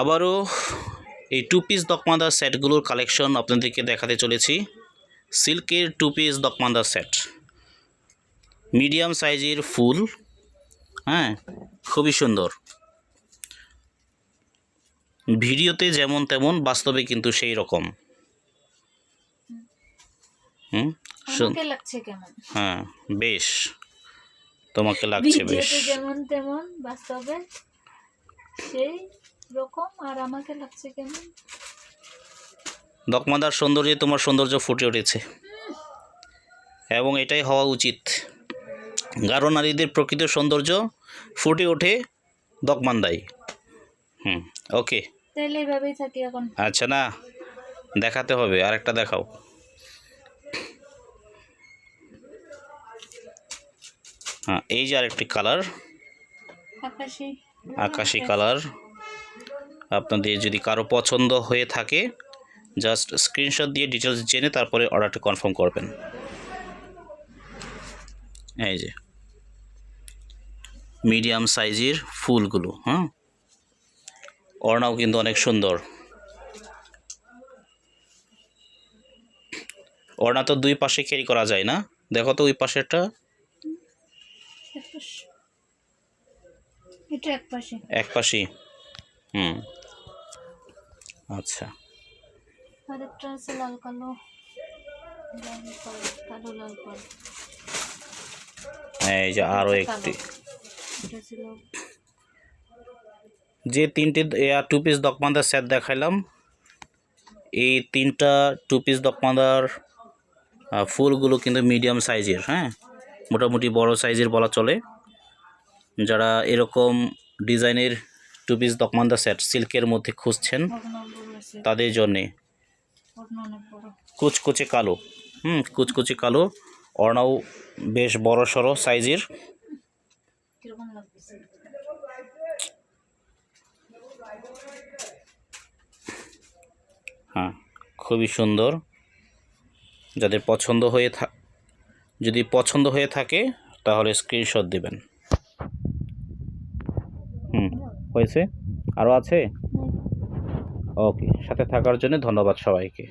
আবারও এই two piece দকমাদার সেটগুলোর collection আপনাদেরকে দেখাতে চলেছি। সিল্কের টু পিস দকমাদার সেট, মিডিয়াম সাইজের ফুল, হ্যাঁ খুবই সুন্দর। ভিডিওতে যেমন তেমন, বাস্তবে কিন্তু সেই রকম। আমাকে লাগছে কেমন? হ্যাঁ বেশ, তোমাকে লাগছে বেশ। ভিডিওতে যেমন তেমন, বাস্তবে সেই রকম। আর আমাকে লাগছে কেমন? দকমাদার সৌন্দর্যে তোমার সৌন্দর্য ফুটে উঠেছে, এবং এটাই হওয়া উচিত। গারো নারীদের প্রকৃত সৌন্দর্য ফুটে ওঠে দকমান্দায়। ওকে, তাইলে এইভাবেই থাকি এখন। আচ্ছা, না দেখাতে হবে, আরেকটা দেখাও। হ্যাঁ, এই যে আরেকটি কালার, আকাশি কালার। আপনাদের যদি কারো পছন্দ হয়ে থাকে, জাস্ট স্ক্রিনশট দিয়ে ডিটেলস জেনে তারপরে অর্ডারটা কনফার্ম করবেন। এই যে মিডিয়াম সাইজের ফুলগুলো, ওড়নাও কিন্তু অনেক সুন্দর। ওড়না তো দুই পাশে ক্যারি করা যায় না, দেখো তো ওই পাশেরটা। এটা এক পাশে, এক পাশে। আচ্ছা, আরেকটা আছে লাল কালো, কালো লাল কালো। এই যে আরো একটি, এটা ছিল যে তিনটে টু পিস দকমাদার সেট দেখাইলাম, এই তিনটা টু পিস দকমাদার ফুলগুলো কিন্তু মিডিয়াম সাইজের, মোটামুটি বড় সাইজের বলা চলে। যারা এরকম ডিজাইনের টু পিস দকমাদার সেট সিল্কের মধ্যে খুঁজছেন, তাদের জন্যে কুচকুচে কালো, কুচকুচে কালো, ওড়নাও বেশ বড় সড়ো সাইজের। হ্যাঁ, খুবই সুন্দর। যাদের যদি পছন্দ হয়ে থাকে তাহলে স্ক্রিনশট দিবেন। হয়েছে, আরও আছে। ওকে, সাথে থাকার জন্য ধন্যবাদ সবাইকে।